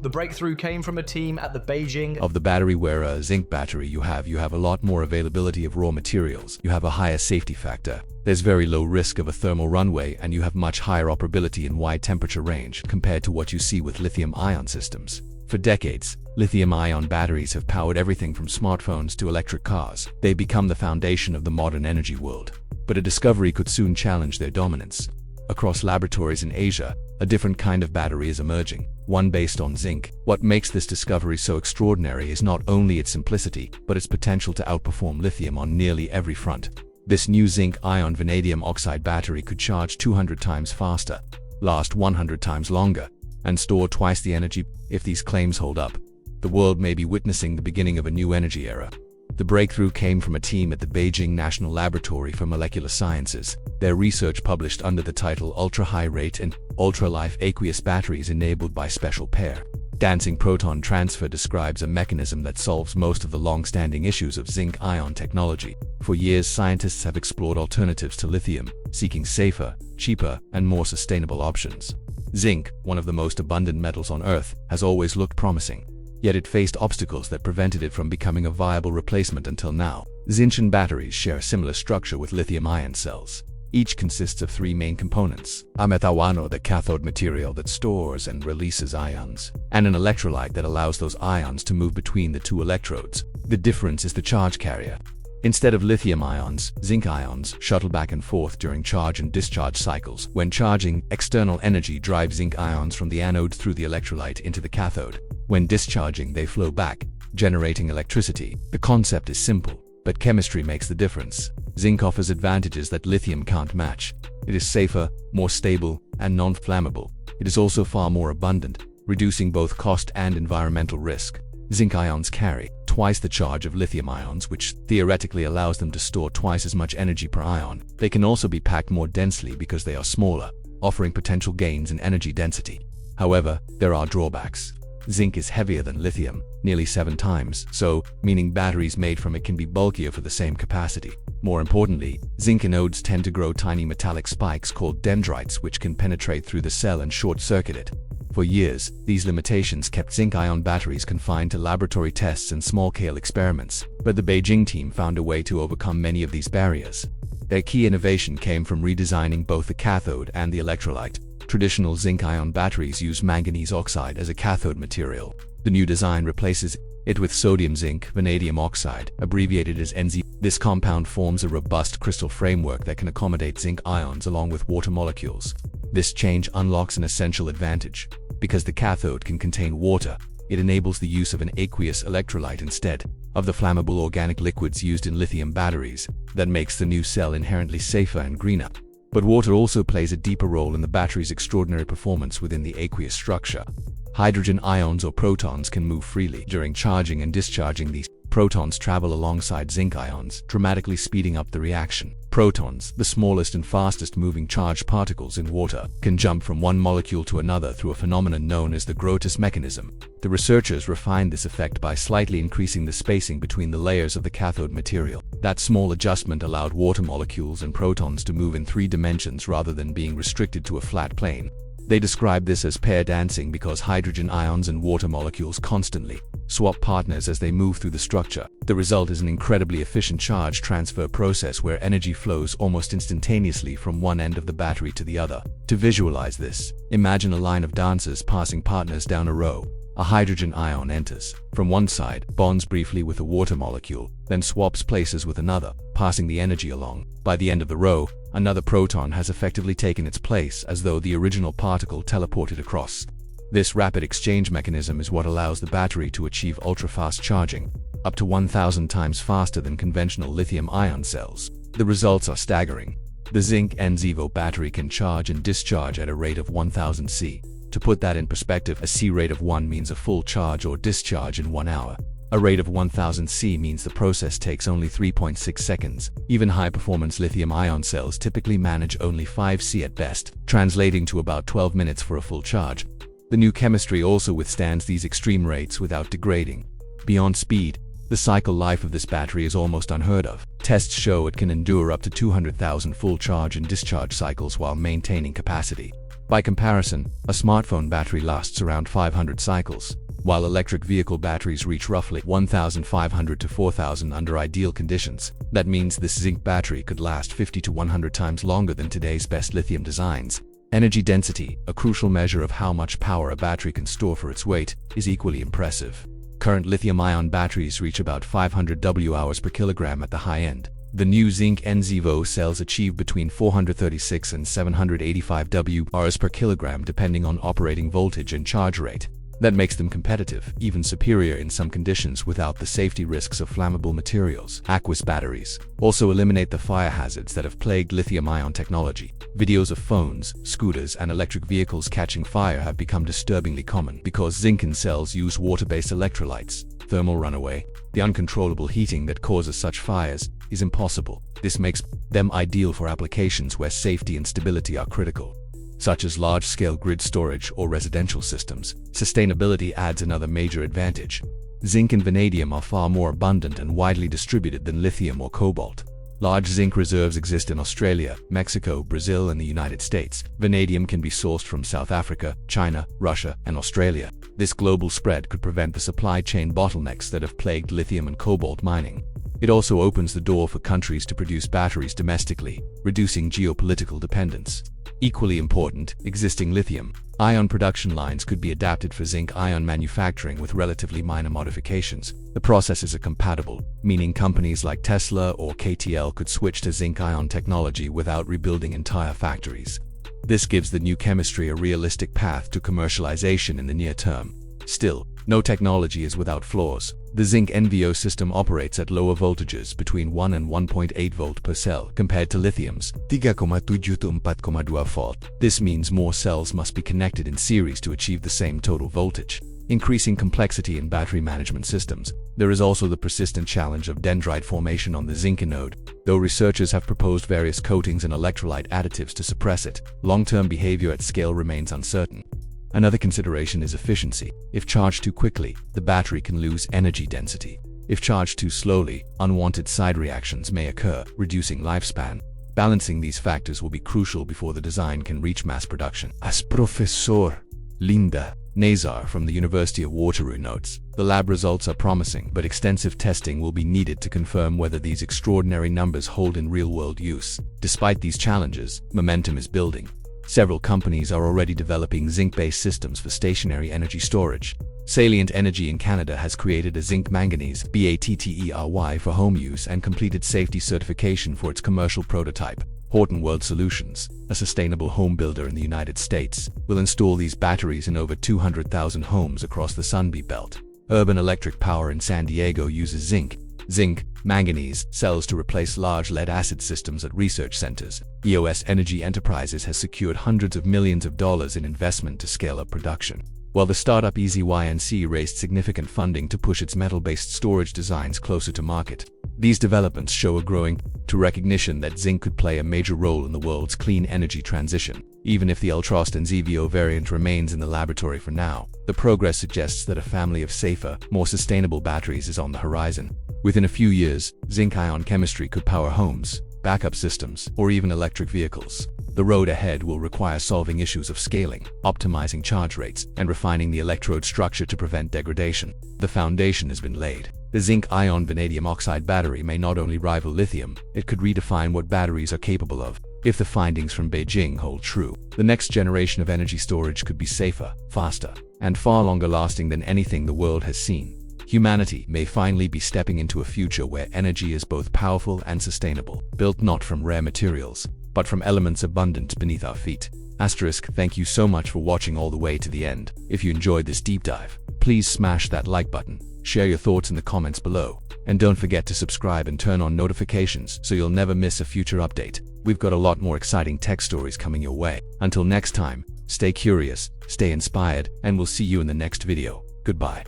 The breakthrough came from a team at the Beijing of the battery, where a zinc battery you have a lot more availability of raw materials, you have a higher safety factor, there's very low risk of a thermal runaway, and you have much higher operability in wide temperature range compared to what you see with lithium-ion systems. For decades, lithium-ion batteries have powered everything from smartphones to electric cars. They become the foundation of the modern energy world. But a discovery could soon challenge their dominance. Across laboratories in Asia, a different kind of battery is emerging, one based on zinc. What makes this discovery so extraordinary is not only its simplicity, but its potential to outperform lithium on nearly every front. This new zinc-ion vanadium oxide battery could charge 200 times faster, last 100 times longer, and store twice the energy. If these claims hold up, the world may be witnessing the beginning of a new energy era. The breakthrough came from a team at the Beijing National Laboratory for Molecular Sciences. Their research, published under the title Ultra-High Rate and Ultra-Life Aqueous Batteries Enabled by Special Pair Dancing Proton Transfer, describes a mechanism that solves most of the long-standing issues of zinc-ion technology. For years, scientists have explored alternatives to lithium, seeking safer, cheaper, and more sustainable options. Zinc, one of the most abundant metals on Earth, has always looked promising. Yet it faced obstacles that prevented it from becoming a viable replacement until now. Zinc batteries share a similar structure with lithium-ion cells. Each consists of three main components: a methawano, the cathode material that stores and releases ions, and an electrolyte that allows those ions to move between the two electrodes. The difference is the charge carrier. Instead of lithium ions, zinc ions shuttle back and forth during charge and discharge cycles. When charging, external energy drives zinc ions from the anode through the electrolyte into the cathode. When discharging, they flow back, generating electricity. The concept is simple, but chemistry makes the difference. Zinc offers advantages that lithium can't match. It is safer, more stable, and non-flammable. It is also far more abundant, reducing both cost and environmental risk. Zinc ions carry twice the charge of lithium ions, which theoretically allows them to store twice as much energy per ion. They can also be packed more densely because they are smaller, offering potential gains in energy density. However, there are drawbacks. Zinc is heavier than lithium, nearly 7 times so, meaning batteries made from it can be bulkier for the same capacity. More importantly, zinc anodes tend to grow tiny metallic spikes called dendrites, which can penetrate through the cell and short-circuit it. For years, these limitations kept zinc-ion batteries confined to laboratory tests and small-scale experiments, but the Beijing team found a way to overcome many of these barriers. Their key innovation came from redesigning both the cathode and the electrolyte. Traditional zinc-ion batteries use manganese oxide as a cathode material. The new design replaces it with sodium zinc vanadium oxide, abbreviated as NZVO. This compound forms a robust crystal framework that can accommodate zinc ions along with water molecules. This change unlocks an essential advantage. Because the cathode can contain water, it enables the use of an aqueous electrolyte instead of the flammable organic liquids used in lithium batteries. That makes the new cell inherently safer and greener. But water also plays a deeper role in the battery's extraordinary performance within the aqueous structure. Hydrogen ions or protons can move freely during charging and discharging. These protons travel alongside zinc ions, dramatically speeding up the reaction. Protons, the smallest and fastest moving charged particles in water, can jump from one molecule to another through a phenomenon known as the Grotius mechanism. The researchers refined this effect by slightly increasing the spacing between the layers of the cathode material. That small adjustment allowed water molecules and protons to move in 3 dimensions rather than being restricted to a flat plane. They describe this as pair dancing because hydrogen ions and water molecules constantly swap partners as they move through the structure. The result is an incredibly efficient charge transfer process where energy flows almost instantaneously from one end of the battery to the other. To visualize this, imagine a line of dancers passing partners down a row. A hydrogen ion enters from one side, bonds briefly with a water molecule, then swaps places with another, passing the energy along. By the end of the row, another proton has effectively taken its place, as though the original particle teleported across. This rapid exchange mechanism is what allows the battery to achieve ultra-fast charging, up to 1,000 times faster than conventional lithium-ion cells. The results are staggering. The zinc NZVO battery can charge and discharge at a rate of 1000 C. To put that in perspective, a C rate of 1 means a full charge or discharge in 1 hour. A rate of 1000 C means the process takes only 3.6 seconds. Even high-performance lithium-ion cells typically manage only 5 C at best, translating to about 12 minutes for a full charge. The new chemistry also withstands these extreme rates without degrading. Beyond speed, the cycle life of this battery is almost unheard of. Tests show it can endure up to 200,000 full charge and discharge cycles while maintaining capacity. By comparison, a smartphone battery lasts around 500 cycles, while electric vehicle batteries reach roughly 1,500 to 4,000 under ideal conditions. That means this zinc battery could last 50 to 100 times longer than today's best lithium designs. Energy density, a crucial measure of how much power a battery can store for its weight, is equally impressive. Current lithium-ion batteries reach about 500 Wh per kilogram at the high end. The new zinc NZVO cells achieve between 436 and 785 Wh per kilogram depending on operating voltage and charge rate. That makes them competitive, even superior in some conditions without the safety risks of flammable materials. Aqueous batteries also eliminate the fire hazards that have plagued lithium-ion technology. Videos of phones, scooters, and electric vehicles catching fire have become disturbingly common because zinc cells use water-based electrolytes. Thermal runaway, the uncontrollable heating that causes such fires, is impossible. This makes them ideal for applications where safety and stability are critical, such as large-scale grid storage or residential systems. Sustainability adds another major advantage. Zinc and vanadium are far more abundant and widely distributed than lithium or cobalt. Large zinc reserves exist in Australia, Mexico, Brazil, and the United States. Vanadium can be sourced from South Africa, China, Russia, and Australia. This global spread could prevent the supply chain bottlenecks that have plagued lithium and cobalt mining. It also opens the door for countries to produce batteries domestically, reducing geopolitical dependence. Equally important, existing lithium-ion production lines could be adapted for zinc-ion manufacturing with relatively minor modifications. The processes are compatible, meaning companies like Tesla or KTL could switch to zinc-ion technology without rebuilding entire factories. This gives the new chemistry a realistic path to commercialization in the near term. Still, no technology is without flaws. The zinc NVO system operates at lower voltages between 1 and 1.8 volt per cell compared to lithium's 3,7 to 4,2 volt. This means more cells must be connected in series to achieve the same total voltage, increasing complexity in battery management systems. There is also the persistent challenge of dendrite formation on the zinc anode. Though researchers have proposed various coatings and electrolyte additives to suppress it, long-term behavior at scale remains uncertain. Another consideration is efficiency. If charged too quickly, the battery can lose energy density. If charged too slowly, unwanted side reactions may occur, reducing lifespan. Balancing these factors will be crucial before the design can reach mass production. As Professor Linda Nazar from the University of Waterloo notes, the lab results are promising, but extensive testing will be needed to confirm whether these extraordinary numbers hold in real-world use. Despite these challenges, momentum is building. Several companies are already developing zinc-based systems for stationary energy storage. Salient Energy in Canada has created a zinc-manganese battery for home use and completed safety certification for its commercial prototype. Horton World Solutions, a sustainable home builder in the United States, will install these batteries in over 200,000 homes across the Sunbelt Belt. Urban Electric Power in San Diego uses zinc-manganese cells to replace large lead-acid systems at research centers. EOS Energy Enterprises has secured hundreds of millions of dollars in investment to scale up production, while the startup EZYNC raised significant funding to push its metal-based storage designs closer to market. These developments show a growing recognition that zinc could play a major role in the world's clean energy transition. Even if the Ultrost NZVO variant remains in the laboratory for now, the progress suggests that a family of safer, more sustainable batteries is on the horizon. Within a few years, zinc-ion chemistry could power homes, backup systems, or even electric vehicles. The road ahead will require solving issues of scaling, optimizing charge rates, and refining the electrode structure to prevent degradation. The foundation has been laid. The zinc-ion vanadium oxide battery may not only rival lithium, it could redefine what batteries are capable of. If the findings from Beijing hold true, the next generation of energy storage could be safer, faster, and far longer lasting than anything the world has seen. Humanity may finally be stepping into a future where energy is both powerful and sustainable, built not from rare materials, but from elements abundant beneath our feet. Thank you so much for watching all the way to the end. If you enjoyed this deep dive, please smash that like button, share your thoughts in the comments below, and don't forget to subscribe and turn on notifications so you'll never miss a future update. We've got a lot more exciting tech stories coming your way. Until next time, stay curious, stay inspired, and we'll see you in the next video. Goodbye.